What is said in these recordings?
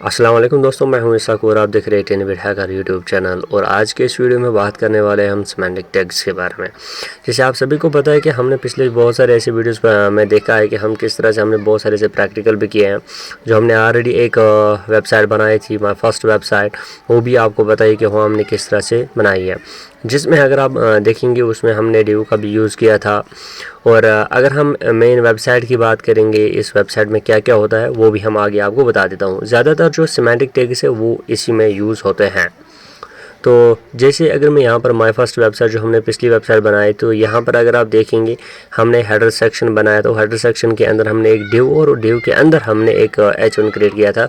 अस्सलाम वालेकुम दोस्तों, मैं हूं इसाक और आप देख रहे हैं टेनविड हैकर यूट्यूब चैनल। और आज के इस वीडियो में बात करने वाले हैं हम सिमेंटिक टैग्स के बारे में। जैसे आप सभी को पता है कि हमने पिछले बहुत सारे ऐसे वीडियोस में देखा है कि हम किस तरह से हमने बहुत सारे ऐसे प्रैक्टिकल भी किए हैं। जो हमने ऑलरेडी एक वेबसाइट बनाई थी, माई फर्स्ट वेबसाइट, वो भी आपको पता है कि वो हमने किस तरह से बनाई है, जिसमें अगर आप देखेंगे उसमें हमने डिव का भी यूज़ किया था। और अगर हम मेन वेबसाइट की बात करेंगे, इस वेबसाइट में क्या क्या होता है वो भी हम आगे आपको बता देता हूँ। ज़्यादातर जो सिमेंटिक टैग्स है वो इसी में यूज़ होते हैं। तो जैसे अगर मैं यहाँ पर माई फर्स्ट वेबसाइट जो हमने पिछली वेबसाइट बनाई, तो यहाँ पर अगर आप देखेंगे हमने हेडर सेक्शन बनाया। तो हेडर सेक्शन के अंदर हमने एक डिव और डिव के अंदर हमने एक H1 क्रिएट किया था,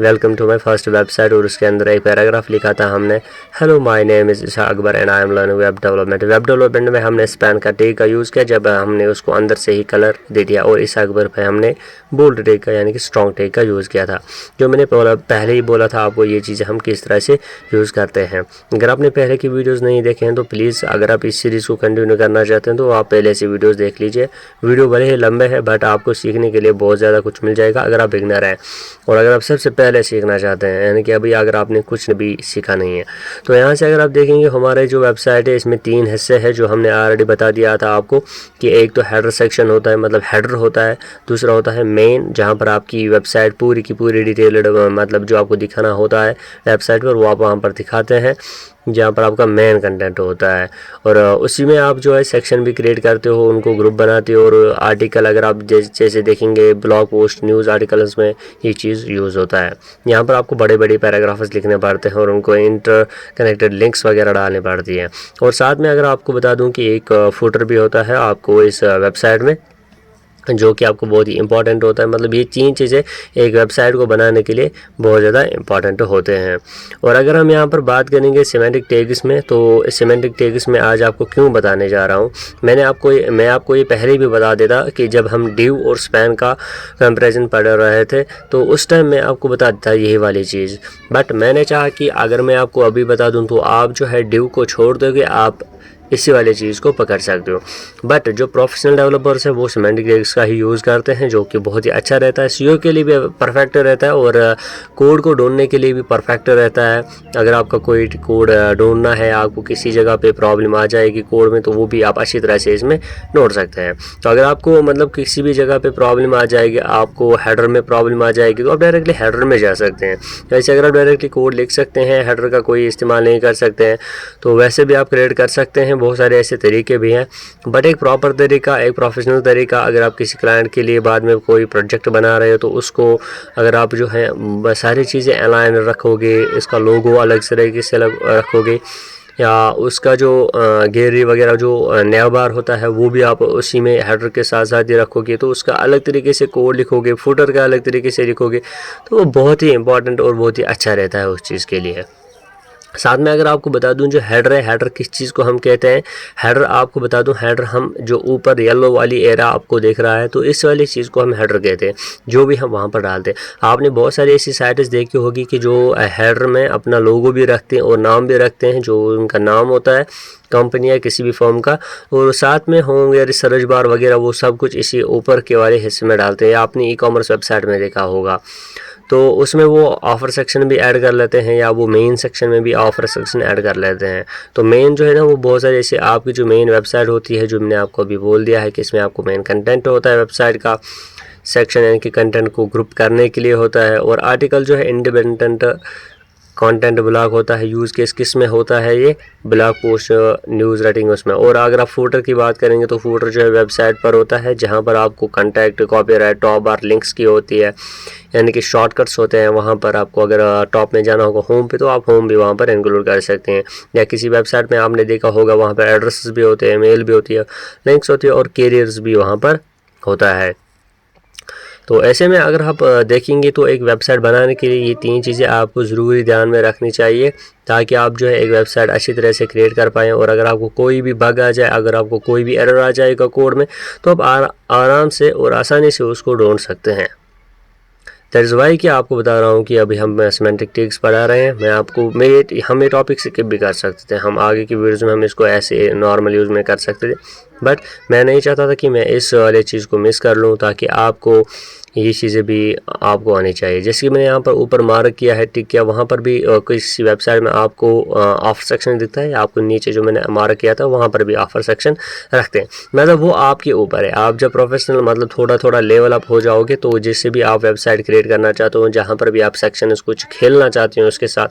welcome to my first website. और उसके अंदर एक पैराग्राफ लिखा था हमने, हेलो माय नेम इज़ इसा Akbar and I am learning web development. Web development में हमने स्पैन का टैग का यूज़ किया, जब हमने उसको अंदर से ही कलर दे दिया। और इसा अकबर पे हमने बोल्ड टैग का यानी कि स्ट्रॉन्ग टैग का यूज़ किया था। जो मैंने पहले ही बोला था आपको, ये चीज़ें हम किस तरह से यूज़ करते हैं। अगर आपने पहले की वीडियोस नहीं देखे हैं तो प्लीज़, अगर आप इस सीरीज़ को कंटिन्यू करना चाहते हैं तो आप पहले से वीडियोस देख लीजिए। वीडियो भले ही लंबे हैं बट आपको सीखने के लिए बहुत ज़्यादा कुछ मिल जाएगा अगर आप बिगनर हैं। और अगर आप सबसे पहले सीखना चाहते हैं, यानी कि अभी अगर आपने कुछ भी सीखा नहीं है, तो यहाँ से अगर आप देखेंगे हमारे जो वेबसाइट है इसमें 3 हिस्से हैं जो हमने ऑलरेडी बता दिया था आपको कि एक तो हेडर सेक्शन होता है, मतलब हेडर होता है। दूसरा होता है मेन, जहाँ पर आपकी वेबसाइट पूरी की पूरी डिटेल्ड, मतलब जो आपको दिखाना होता है वेबसाइट पर, वो आप वहाँ पर दिखाते हैं, जहाँ पर आपका मेन कंटेंट होता है। और उसी में आप जो है सेक्शन भी क्रिएट करते हो, उनको ग्रुप बनाते हो। और आर्टिकल अगर आप जैसे देखेंगे ब्लॉग पोस्ट, न्यूज़ आर्टिकल्स में ये चीज़ यूज़ होता है। यहाँ पर आपको बड़े बड़े पैराग्राफ्स लिखने पड़ते हैं और उनको इंटर कनेक्टेड लिंक्स वगैरह डालनी पड़ती है। और साथ में अगर आपको बता दूँ कि एक फुटर भी होता है आपको इस वेबसाइट में, जो कि आपको बहुत ही इंपॉर्टेंट होता है। मतलब ये 3 चीज़ें एक वेबसाइट को बनाने के लिए बहुत ज़्यादा इंपॉर्टेंट होते हैं। और अगर हम यहाँ पर बात करेंगे सिमेंटिक टैग्स में, तो सिमेंटिक टैग्स में आज आपको क्यों बताने जा रहा हूँ, मैं आपको ये पहले भी बता देता कि जब हम डिव और स्पैन का कंपैरिजन पढ़ रहे थे तो उस टाइम मैं आपको बता देता यही वाली चीज़। बट मैंने चाहा कि अगर मैं आपको अभी बता दूँ तो आप जो है डिव को छोड़ दोगे, आप इसी वाली चीज़ को पकड़ सकते हो। बट जो प्रोफेशनल डेवलपर्स है वो सिमेंटिक टैग्स का ही यूज़ करते हैं, जो कि बहुत ही अच्छा रहता है, सीओ के लिए भी परफेक्ट रहता है और कोड को ढूंढने के लिए भी परफेक्ट रहता है। अगर आपका कोई कोड ढूंढना है, आपको किसी जगह पे प्रॉब्लम आ जाएगी कोड में, तो वो भी आप अच्छी तरह से इसमें ढूंढ सकते हैं। तो अगर आपको मतलब किसी भी जगह पे प्रॉब्लम आ जाएगी, आपको हेडर में प्रॉब्लम आ जाएगी, तो आप डायरेक्टली हेडर में जा सकते हैं। वैसे अगर आप डायरेक्टली कोड लिख सकते हैं, हेडर का कोई इस्तेमाल नहीं कर सकते हैं, तो वैसे भी आप क्रिएट कर सकते हैं। बहुत सारे ऐसे तरीके भी हैं, बट एक प्रॉपर तरीका, एक प्रोफेशनल तरीका, अगर आप किसी क्लाइंट के लिए बाद में कोई प्रोजेक्ट बना रहे हो तो उसको अगर आप जो है सारी चीज़ें अलाइन रखोगे, इसका लोगो अलग तरीके से रखोगे, या उसका जो गैलरी वगैरह जो नया बार होता है वो भी आप उसी में हेडर के साथ साथ ही रखोगे, तो उसका अलग तरीके से कोड लिखोगे, फुटर का अलग तरीके से लिखोगे, तो वो बहुत ही इंपॉर्टेंट और बहुत ही अच्छा रहता है उस चीज़ के लिए। साथ में अगर आपको बता दूं जो हेडर है, हेडर किस चीज़ को हम कहते हैं, हेडर आपको बता दूं, हेडर हम जो ऊपर येलो वाली एरा आपको देख रहा है, तो इस वाली चीज़ को हम हेडर कहते हैं, जो भी हम वहां पर डालते हैं। आपने बहुत सारी ऐसी साइट्स देखी होगी कि जो हेडर में अपना लोगो भी रखते हैं और नाम भी रखते हैं, जो उनका नाम होता है कंपनी या किसी भी फर्म का, और साथ में होम या सर्च बार वगैरह वो सब कुछ इसी ऊपर के वाले हिस्से में डालते हैं। आपने ई-कॉमर्स वेबसाइट में देखा होगा, तो उसमें वो ऑफ़र सेक्शन भी ऐड कर लेते हैं, या वो मेन सेक्शन में भी ऑफ़र सेक्शन ऐड कर लेते हैं। तो मेन जो है ना, वो बहुत सारे ऐसे आपकी जो मेन वेबसाइट होती है, जो मैंने आपको अभी बोल दिया है कि इसमें आपको मेन कंटेंट होता है वेबसाइट का, सेक्शन यानी कि कंटेंट को ग्रुप करने के लिए होता है, और आर्टिकल जो है इंडिपेंडेंट कंटेंट ब्लॉग होता है। यूज़ केस किस में होता है, ये ब्लॉग पोस्ट, न्यूज़ राइटिंग उसमें। और अगर आप फूटर की बात करेंगे तो फूटर जो है वेबसाइट पर होता है, जहां पर आपको कॉन्टैक्ट, कॉपीराइट, टॉप बार, लिंक्स की होती है, यानी कि शॉर्टकट्स होते हैं। वहां पर आपको अगर टॉप में जाना होगा होम पे, तो आप होम भी वहां पर इंक्लूड कर सकते हैं। या किसी वेबसाइट में आपने देखा होगा वहाँ पर एड्रेसेस भी होते हैं, मेल भी होती है, लिंक्स होती है, और कैरियर्स भी वहाँ पर होता है। तो ऐसे में अगर आप देखेंगे तो एक वेबसाइट बनाने के लिए ये 3 चीज़ें आपको ज़रूरी ध्यान में रखनी चाहिए, ताकि आप जो है एक वेबसाइट अच्छी तरह से क्रिएट कर पाएँ। और अगर आपको कोई भी बग आ जाए, अगर आपको कोई भी एरर आ जाएगा कोड में, तो आप आराम से और आसानी से उसको ढूंढ सकते हैं। दैट इज़ वाई कि आपको बता रहा हूँ कि अभी हम सिमेंटिक टैग्स पढ़ा रहे हैं। मैं आपको हम ये टॉपिक स्किप भी कर सकते थे, हम आगे की वीडियोज़ में हम इसको ऐसे नॉर्मल यूज़ में कर सकते थे, बट मैं नहीं चाहता था कि मैं इस वाले चीज़ को मिस कर लूँ, ताकि आपको ये चीज़ें भी आपको आनी चाहिए। जैसे कि मैंने यहाँ पर ऊपर मार्क किया है, टिक किया, वहाँ पर भी किसी वेबसाइट में आपको ऑफर सेक्शन दिखता है, आपको नीचे जो मैंने मार्क किया था वहाँ पर भी ऑफर सेक्शन रखते हैं। मतलब वो आपके ऊपर है। आप जब प्रोफेशनल मतलब थोड़ा थोड़ा लेवल अप हो जाओगे तो जिससे भी आप वेबसाइट क्रिएट करना चाहते हो, जहाँ पर भी आप सेक्शन कुछ खेलना चाहते हो उसके साथ,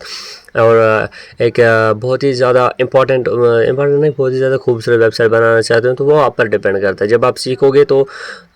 और एक बहुत ही ज़्यादा इम्पॉर्टेंट नहीं, बहुत ही ज़्यादा खूबसूरत वेबसाइट बनाना चाहते हो, तो वो आप पर डिपेंड करता है। जब आप सीखोगे तो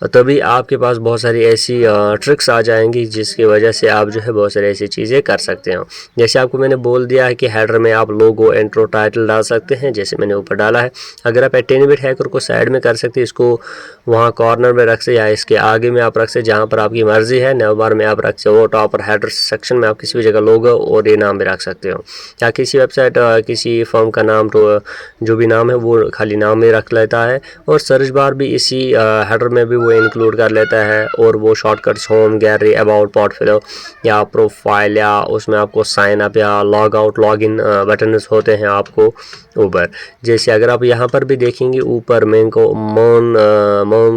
तभी आपके पास बहुत सारी ऐसी ट्रिक्स आ जाएंगी जिसकी वजह से आप जो है बहुत सारी ऐसी चीज़ें कर सकते हो। जैसे आपको मैंने बोल दिया है कि हेडर में आप लोगो, इंट्रो, टाइटल डाल सकते हैं, जैसे मैंने ऊपर डाला है। अगर आप 10-bit हैकर को साइड में कर सकते हैं, इसको वहाँ कॉर्नर में रख से या इसके आगे में आप रख से, जहाँ पर आपकी मर्ज़ी है। नेव बार में आप रख से, वो टॉप और हेडर सेक्शन में आप किसी भी जगह लोगो और ये नाम भी रख सकते हो, या किसी वेबसाइट किसी फर्म का नाम, तो जो भी नाम है वो खाली नाम ही रख लेता है, और सर्च बार भी इसी हेडर में भी वो इंक्लूड कर लेता है। और वो shortcuts home, gallery, about, portfolio या प्रोफाइल, या उसमें आपको साइन अप या log out, log in buttons होते हैं आपको ऊपर। जैसे अगर आप यहाँ पर भी देखेंगे ऊपर मेन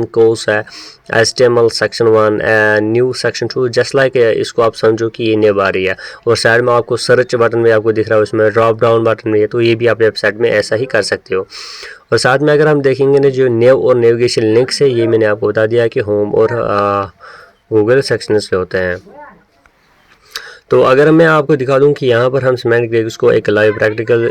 कोर्स है, HTML section 1, new section 2, just like इसको आप समझो कि ये नेव आ रही है। और साइड में आपको सर्च बटन भी आपको दिख रहा है, उसमें ड्रॉप डाउन बटन भी है, तो ये भी आप वेबसाइट में ऐसा ही कर सकते हो। और साथ में अगर हम देखेंगे ना, जो नेव और नेविगेशन लिंक्स है, ये मैंने आपको बता दिया कि होम और गूगल सेक्शन से होते हैं। तो अगर मैं आपको दिखा दूं कि यहाँ पर हम सेमेंटिक टैग्स को एक लाइव प्रैक्टिकल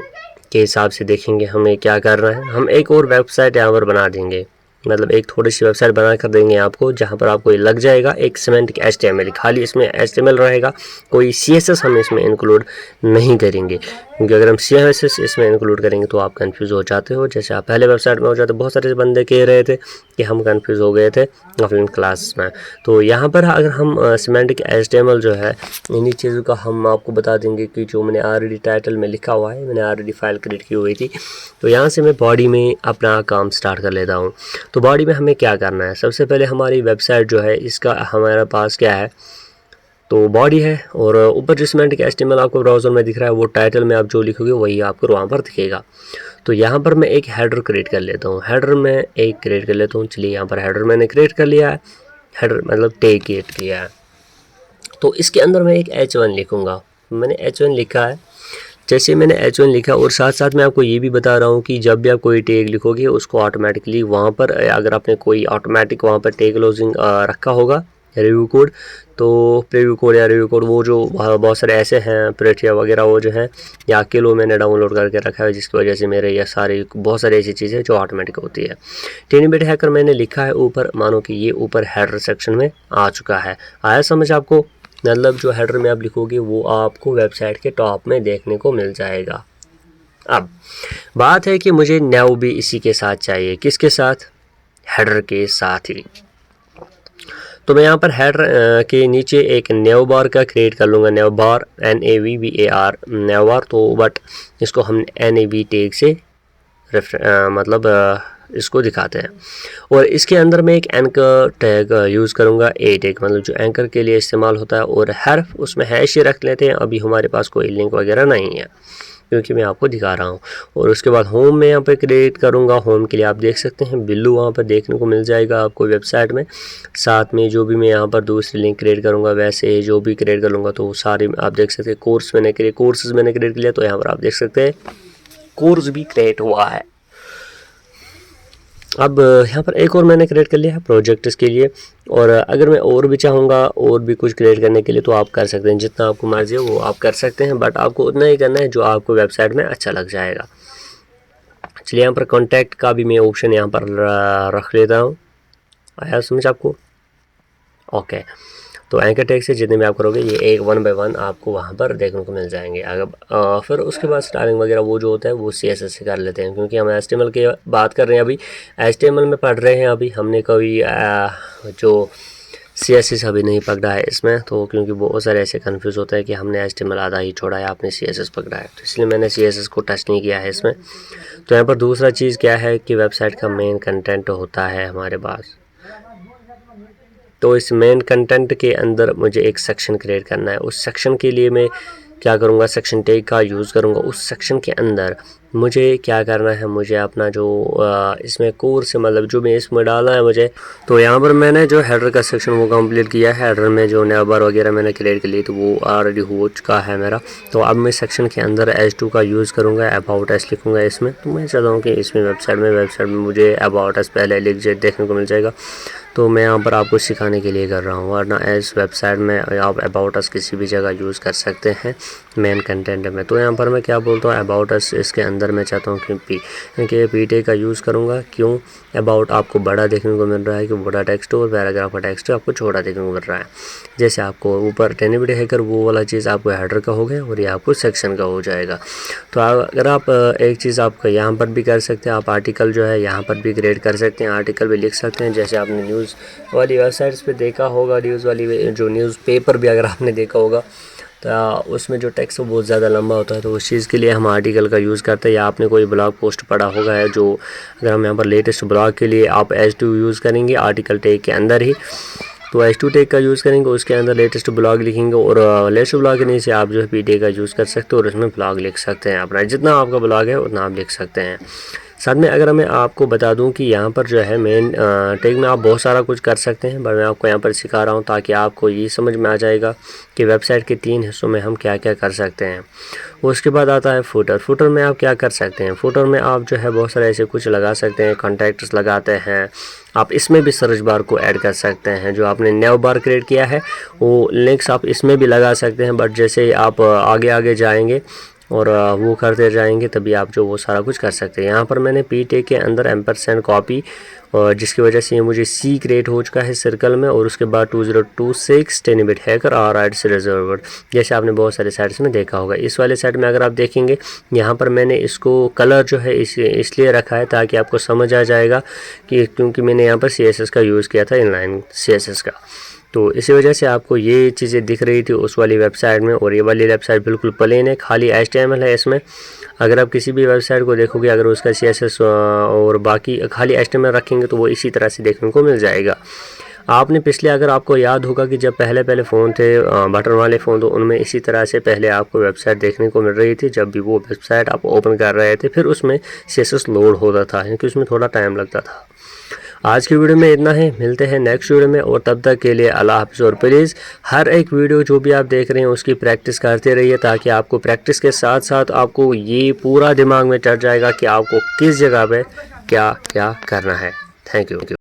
के हिसाब से देखेंगे हमें क्या करना है। हम एक और वेबसाइट यहाँ पर बना देंगे, मतलब एक थोड़ी सी वेबसाइट बना कर देंगे आपको, जहाँ पर आपको ये लग जाएगा एक सेमेंटिक HTML, खाली इसमें HTML रहेगा, कोई CSS हम इसमें इंक्लूड नहीं करेंगे, क्योंकि अगर हम CSS इसमें इंक्लूड करेंगे तो आप कंफ्यूज हो जाते हो। जैसे आप पहले वेबसाइट में हो जाते, बहुत सारे बंदे कह रहे थे कि हम कंफ्यूज हो गए थे ऑफलाइन क्लास में। तो यहाँ पर अगर हम सेमेंटिक HTML जो है, इन्हीं चीज़ों का हम आपको बता देंगे कि जो मैंने ऑलरेडी टाइटल में लिखा हुआ है, मैंने ऑलरेडी फाइल क्रिएट की हुई थी। तो यहाँ से मैं बॉडी में अपना काम स्टार्ट कर लेता हूँ। तो बॉडी में हमें क्या करना है, सबसे पहले हमारी वेबसाइट जो है इसका हमारे पास क्या है, तो बॉडी है, और ऊपर जो सेमेंटिक HTML आपको ब्राउज़र में दिख रहा है वो टाइटल में आप जो लिखोगे वही आपको वहाँ पर दिखेगा। तो यहाँ पर मैं एक हेडर क्रिएट कर लेता हूँ, हेडर में एक क्रिएट कर लेता हूँ। चलिए यहाँ पर हेडर मैंने क्रिएट कर लिया है, हेडर मतलब टैग क्रिएट किया है। तो इसके अंदर मैं एक H1 लिखूँगा, मैंने H1 लिखा है। जैसे मैंने H1 लिखा, और साथ साथ मैं आपको ये भी बता रहा हूँ कि जब भी आप कोई टैग लिखोगे उसको ऑटोमेटिकली वहाँ पर, अगर आपने कोई ऑटोमेटिक वहाँ पर टैग क्लोजिंग रखा होगा रिव्यू कोड, तो प्रीव्यू कोड या रिव्यू कोड, वो जो बहुत सारे ऐसे हैं प्रेटिया वगैरह, वो जो है या किलो मैंने डाउनलोड करके रखा है, जिसकी वजह से मेरे ये सारी बहुत सारी ऐसी चीज़ें जो ऑटोमेटिक होती है। 10-bit हैकर मैंने लिखा है ऊपर, मानो कि ये ऊपर हेडर सेक्शन में आ चुका है। आया समझ आपको? मतलब जो हेडर में आप लिखोगे वो आपको वेबसाइट के टॉप में देखने को मिल जाएगा। अब बात है कि मुझे नेव भी इसी के साथ चाहिए, किसके साथ? हेडर के साथ ही। तो मैं यहाँ पर हेडर के नीचे एक नेव बार का क्रिएट कर लूँगा, नेव बार, NAVBAR, नेव बार। तो बट इसको हम NAV टैग से मतलब इसको दिखाते हैं, और इसके अंदर मैं एक एंकर टैग यूज़ करूँगा, A टैग, मतलब जो एंकर के लिए इस्तेमाल होता है, और हर्फ उसमें हैश ही रख लेते हैं। अभी हमारे पास कोई लिंक वगैरह नहीं है क्योंकि मैं आपको दिखा रहा हूँ। और उसके बाद होम में यहाँ पे क्रिएट करूँगा। होम के लिए आप देख सकते हैं बिल्लू वहाँ पर देखने को मिल जाएगा आपको वेबसाइट में। साथ में जो भी मैं यहाँ पर दूसरी लिंक क्रिएट करूँगा, वैसे जो भी क्रिएट कर लूँगा, तो सारे आप देख सकते हैं। कोर्सेज मैंने क्रिएट कर लिया, तो यहाँ पर आप देख सकते हैं कोर्स भी क्रिएट हुआ है। अब यहाँ पर एक और मैंने क्रिएट कर लिया है प्रोजेक्ट इसके लिए, और अगर मैं और भी चाहूँगा और भी कुछ क्रिएट करने के लिए तो आप कर सकते हैं, जितना आपको मर्जी है वो आप कर सकते हैं, बट आपको उतना ही करना है जो आपको वेबसाइट में अच्छा लग जाएगा। चलिए यहाँ पर कॉन्टैक्ट का भी मैं ऑप्शन यहाँ पर रख लेता हूँ। आया समझ आपको? ओके। तो एंकर टैग से जितने भी आप करोगे ये एक 1 बाय 1 आपको वहाँ पर देखने को मिल जाएंगे। अगर फिर उसके बाद स्टाइलिंग वगैरह वो जो होता है वो CSS से कर लेते हैं, क्योंकि हम HTML की बात कर रहे हैं अभी, HTML में पढ़ रहे हैं अभी। हमने कभी जो CSS अभी नहीं पकड़ा है इसमें, तो क्योंकि बहुत सारे ऐसे कन्फ्यूज़ होता है कि हमने HTML आधा ही छोड़ा है, आपने CSS पकड़ा है, तो इसलिए मैंने CSS को टच नहीं किया है इसमें। तो यहाँ पर दूसरा चीज़ क्या है कि वेबसाइट का मेन कंटेंट होता है हमारे पास। तो इस मेन कंटेंट के अंदर मुझे एक सेक्शन क्रिएट करना है। उस सेक्शन के लिए मैं क्या करूँगा, सेक्शन टैग का यूज़ करूँगा। उस सेक्शन के अंदर मुझे क्या करना है, मुझे अपना जो इसमें कोर्स मतलब जो मैं इसमें डालना है मुझे, तो यहाँ पर मैंने जो हेडर का सेक्शन वो कंप्लीट किया है। हेडर में जो नेवर वगैरह मैंने क्रिएट कर ली तो वो ऑलरेडी हो चुका है मेरा। तो अब मैं सेक्शन के अंदर H2 का यूज़ करूँगा, अबाउट अस लिखूँगा इसमें। तो मैं चाहता हूँ कि इसमें वेबसाइट में मुझे अबाउट अस पहले देखने को मिल जाएगा। तो मैं यहाँ पर आपको सिखाने के लिए कर रहा हूँ, वरना इस वेबसाइट में आप अबाउट अस किसी भी जगह यूज़ कर सकते हैं मेन कंटेंट में। तो यहाँ पर मैं क्या बोलता हूँ, अबाउट अस इसके अंदर मैं चाहता हूँ कि पी टैग का यूज़ करूँगा। क्यों, अबाउट आपको बड़ा देखने को मिल रहा है कि बड़ा टेक्स्ट और पैराग्राफ का टेक्स्ट आपको छोटा देखने को मिल रहा है। जैसे आपको ऊपर टेनिबिड हैकर वो वाला चीज़ आपको हेडर का हो गया और ये आपको सेक्शन का हो जाएगा। तो अगर आप एक चीज़ आपका यहाँ पर भी कर सकते हैं, आप आर्टिकल जो है यहाँ पर भी क्रिएट कर सकते हैं, आर्टिकल भी लिख सकते हैं। जैसे आपने न्यूज़ वाली वेबसाइट्स पे देखा होगा, न्यूज़ वाली जो न्यूज़पेपर भी अगर आपने देखा होगा तो उसमें जो टेक्स्ट वो बहुत ज़्यादा लंबा होता है। तो उस चीज़ के लिए हम आर्टिकल का यूज़ करते हैं। या आपने कोई ब्लॉग पोस्ट पढ़ा होगा है, जो अगर हम यहाँ पर लेटेस्ट ब्लॉग के लिए आप H2 यूज़ करेंगे आर्टिकल टैग के अंदर ही, तो H2 टैग का यूज़ करेंगे, उसके अंदर लेटेस्ट ब्लॉग लिखेंगे और लेटेस्ट ब्लॉग के नीचे आप जो है पी टैग का यूज़ कर सकते हो और उसमें ब्लॉग लिख सकते हैं अपना, जितना आपका ब्लॉग है उतना आप लिख सकते हैं। साथ में अगर मैं आपको बता दूं कि यहाँ पर जो है मेन टैग में आप बहुत सारा कुछ कर सकते हैं, पर मैं आपको यहाँ पर सिखा रहा हूँ ताकि आपको ये समझ में आ जाएगा कि वेबसाइट के 3 हिस्सों में हम क्या क्या कर सकते हैं। उसके बाद आता है फुटर। फुटर में आप क्या कर सकते हैं, फुटर में आप जो है बहुत सारे ऐसे कुछ लगा सकते हैं, कॉन्टैक्ट्स लगाते हैं। आप इसमें भी सर्च बार को ऐड कर सकते हैं, जो आपने न्यू बार क्रिएट किया है वो लिंक्स आप इसमें भी लगा सकते हैं। बट जैसे आप आगे आगे जाएंगे और वो करते जाएंगे तभी आप जो वो सारा कुछ कर सकते हैं। यहाँ पर मैंने पी टैग के अंदर एम्परसेंड कॉपी, और जिसकी वजह से ये मुझे सी क्रिएट हो चुका है सर्कल में, और उसके बाद 2026 टेनिबिड हैकर और राइट्स रिजर्वर्ड, जैसे आपने बहुत सारे साइट्स में देखा होगा। इस वाले साइट में अगर आप देखेंगे यहाँ पर मैंने इसको कलर जो है इसलिए रखा है ताकि आपको समझ आ जाएगा कि क्योंकि मैंने यहाँ पर CSS का यूज़ किया था, इनलाइन CSS का। तो इसी वजह से आपको ये चीज़ें दिख रही थी उस वाली वेबसाइट में, और ये वाली वेबसाइट बिल्कुल प्लेन है, खाली HTML है इसमें। अगर आप किसी भी वेबसाइट को देखोगे, अगर उसका CSS और बाकी खाली HTML रखेंगे तो वो इसी तरह से देखने को मिल जाएगा। आपने पिछले, अगर आपको याद होगा कि जब पहले फ़ोन थे बटन वाले फ़ोन, तो उनमें इसी तरह से पहले आपको वेबसाइट देखने को मिल रही थी। जब भी वो वेबसाइट आप ओपन कर रहे थे फिर उसमें CSS लोड होता था, क्योंकि उसमें थोड़ा टाइम लगता था। आज की वीडियो में इतना ही, मिलते हैं नेक्स्ट वीडियो में, और तब तक के लिए अल्लाह हाफ़िज़। और प्लीज़ हर एक वीडियो जो भी आप देख रहे हैं उसकी प्रैक्टिस करते रहिए, ताकि आपको प्रैक्टिस के साथ साथ आपको ये पूरा दिमाग में चढ़ जाएगा कि आपको किस जगह पे क्या क्या करना है। Thank you.